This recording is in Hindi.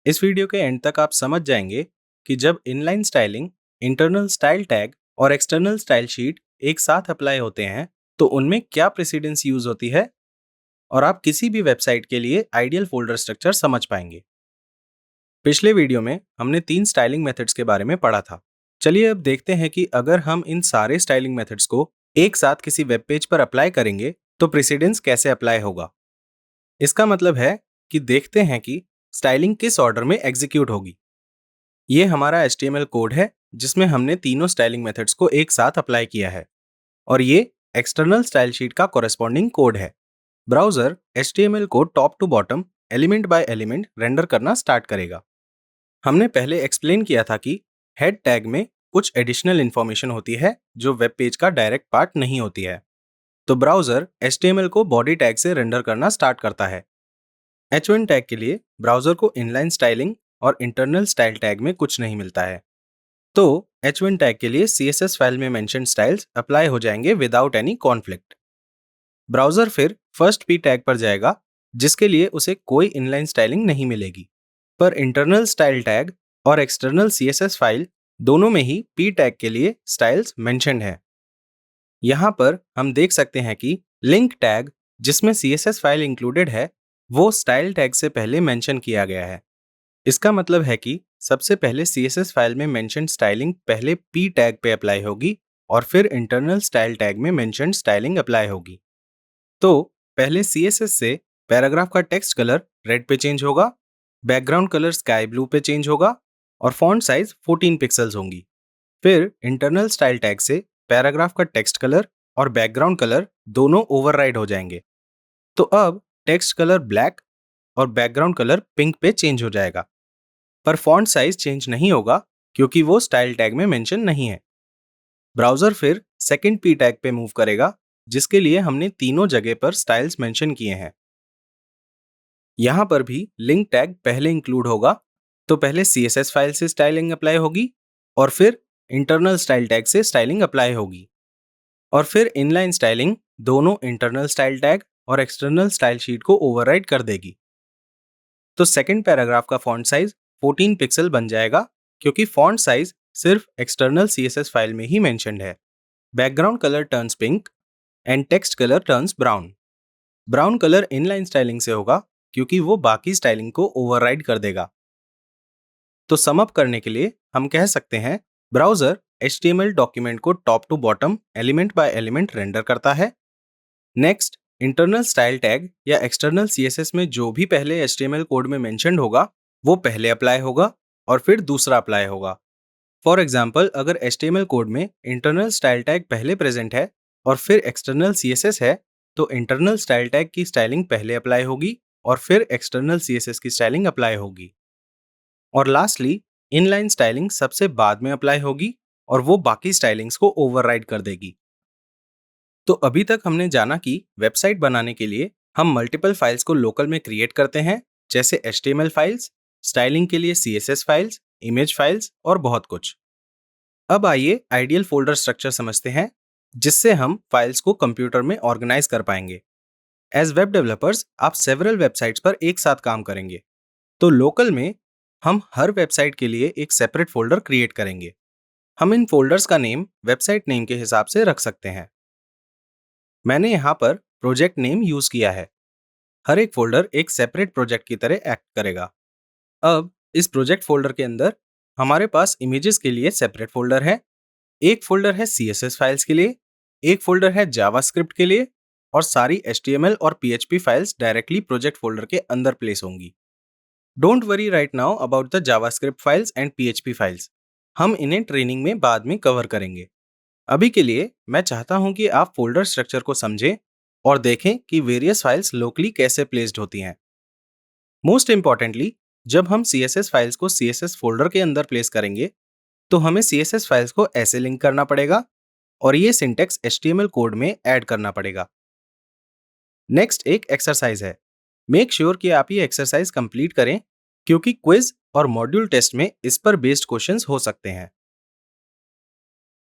इस वीडियो के एंड तक आप समझ जाएंगे कि जब inline styling, internal style tag और एक्सटर्नल स्टाइल शीट एक साथ अप्लाई होते हैं तो उनमें क्या प्रेसिडेंस यूज होती है और आप किसी भी वेबसाइट के लिए आइडियल फोल्डर स्ट्रक्चर समझ पाएंगे। पिछले वीडियो में हमने 3 स्टाइलिंग मेथड्स के बारे में पढ़ा था। चलिए अब देखते हैं कि अगर हम इन सारे स्टाइलिंग मेथड्स को एक साथ किसी वेब पेज पर अप्लाई करेंगे तो प्रेसिडेंस कैसे अप्लाई होगा। इसका मतलब है कि देखते हैं कि स्टाइलिंग किस ऑर्डर में एग्जीक्यूट होगी। ये हमारा HTML कोड है जिसमें हमने तीनों स्टाइलिंग मेथड्स को एक साथ अप्लाई किया है और ये एक्सटर्नल स्टाइल शीट का कॉरेस्पॉन्डिंग कोड है। ब्राउजर HTML को top to bottom, element by element render करना स्टार्ट करेगा। हमने पहले एक्सप्लेन किया था कि हेड टैग में कुछ एडिशनल इंफॉर्मेशन होती है जो वेब पेज का डायरेक्ट पार्ट नहीं होती है, तो ब्राउजर HTML को बॉडी टैग से रेंडर करना स्टार्ट करता है। H1 टैग के लिए ब्राउजर को इनलाइन स्टाइलिंग और इंटरनल स्टाइल टैग में कुछ नहीं मिलता है, तो H1 टैग के लिए CSS फाइल में मेंशन स्टाइल्स अप्लाई हो जाएंगे विदाउट एनी कॉन्फ्लिक्ट। ब्राउजर फिर फर्स्ट P टैग पर जाएगा जिसके लिए उसे कोई इनलाइन स्टाइलिंग नहीं मिलेगी, पर इंटरनल स्टाइल टैग और एक्सटर्नल CSS फाइल दोनों में ही P टैग के लिए स्टाइल्स मेंशन्ड है। यहाँ पर हम देख सकते हैं कि लिंक टैग जिसमें CSS फाइल इंक्लूडेड है वो स्टाइल टैग से पहले मेंशन किया गया है। इसका मतलब है कि सबसे पहले CSS फाइल में मेंशन स्टाइलिंग पहले P टैग पे अप्लाई होगी और फिर इंटरनल स्टाइल टैग में मेंशन स्टाइलिंग अप्लाई होगी। तो पहले CSS से पैराग्राफ का टेक्स्ट कलर रेड पे चेंज होगा, बैकग्राउंड कलर स्काई ब्लू पे चेंज होगा और फॉन्ट साइज 14 पिक्सल्स होंगी। फिर इंटरनल स्टाइल टैग से पैराग्राफ का टेक्स्ट कलर और बैकग्राउंड कलर दोनों ओवरराइड हो जाएंगे, तो अब टेक्स्ट कलर ब्लैक और बैकग्राउंड कलर पिंक पे चेंज हो जाएगा, पर फॉन्ट साइज चेंज नहीं होगा क्योंकि वो स्टाइल टैग में मेंशन नहीं है। ब्राउजर फिर सेकंड P टैग पे मूव करेगा जिसके लिए हमने तीनों जगह पर स्टाइल्स मेंशन किए हैं। यहां पर भी लिंक टैग पहले इंक्लूड होगा, तो पहले CSS फाइल से स्टाइलिंग अप्लाई होगी और फिर इंटरनल स्टाइल टैग से स्टाइलिंग अप्लाई होगी और फिर इनलाइन स्टाइलिंग दोनों इंटरनल स्टाइल टैग और एक्सटर्नल स्टाइल शीट को ओवरराइड कर देगी। तो सेकंड पैराग्राफ का फॉन्ट साइज 14 पिक्सल बन जाएगा क्योंकि फॉन्ट साइज सिर्फ एक्सटर्नल CSS फाइल में ही मेंशन्ड है। Background colour turns pink and text colour turns brown. Brown colour inline styling से होगा क्योंकि वो बाकी स्टाइलिंग को ओवरराइड कर देगा। तो सम अप करने के लिए हम कह सकते हैं ब्राउजर HTML डॉक्यूमेंट को top to bottom, element by element render करता है। नेक्स्ट, इंटरनल स्टाइल टैग या एक्सटर्नल CSS में जो भी पहले HTML कोड में मेंशन्ड होगा वो पहले अप्लाई होगा और फिर दूसरा अप्लाई होगा। फॉर एग्जाम्पल, अगर HTML कोड में इंटरनल स्टाइल टैग पहले प्रेजेंट है और फिर एक्सटर्नल CSS है तो इंटरनल स्टाइल टैग की स्टाइलिंग पहले अप्लाई होगी और फिर एक्सटर्नल CSS की स्टाइलिंग अप्लाई होगी। और लास्टली, इनलाइन स्टाइलिंग सबसे बाद में अप्लाई होगी और वो बाकी स्टाइलिंग्स को ओवरराइड कर देगी। तो अभी तक हमने जाना कि वेबसाइट बनाने के लिए हम मल्टीपल फाइल्स को लोकल में क्रिएट करते हैं, जैसे HTML फाइल्स, स्टाइलिंग के लिए CSS फाइल्स, इमेज फाइल्स और बहुत कुछ। अब आइए आइडियल फोल्डर स्ट्रक्चर समझते हैं जिससे हम फाइल्स को कंप्यूटर में ऑर्गेनाइज कर पाएंगे। एज वेब डेवलपर्स आप सेवरल वेबसाइट्स पर एक साथ काम करेंगे, तो लोकल में हम हर वेबसाइट के लिए एक सेपरेट फोल्डर क्रिएट करेंगे। हम इन फोल्डर्स का नेम वेबसाइट नेम के हिसाब से रख सकते हैं। मैंने यहाँ पर प्रोजेक्ट नेम यूज किया है। हर एक फोल्डर एक सेपरेट प्रोजेक्ट की तरह एक्ट करेगा। अब इस प्रोजेक्ट फोल्डर के अंदर हमारे पास इमेजेस के लिए सेपरेट फोल्डर है, एक फोल्डर है CSS फाइल्स के लिए, एक फोल्डर है जावास्क्रिप्ट के लिए और सारी HTML और PHP files directly project folder के अंदर प्लेस होंगी। Don't worry right now about the JavaScript files and PHP files, हम इन्हें ट्रेनिंग में बाद में कवर करेंगे। अभी के लिए मैं चाहता हूं कि आप फोल्डर स्ट्रक्चर को समझें और देखें कि वेरियस फाइल्स लोकली कैसे प्लेस्ड होती हैं। मोस्ट इंपॉर्टेंटली, जब हम CSS फाइल्स को CSS फोल्डर के अंदर प्लेस करेंगे तो हमें CSS फाइल्स को ऐसे लिंक करना पड़ेगा और ये सिंटेक्स HTML कोड में ऐड करना पड़ेगा। नेक्स्ट एक एक्सरसाइज है। मेक श्योर कि आप ये एक्सरसाइज कंप्लीट करें क्योंकि क्विज और मॉड्यूल टेस्ट में इस पर बेस्ड क्वेश्चंस हो सकते हैं।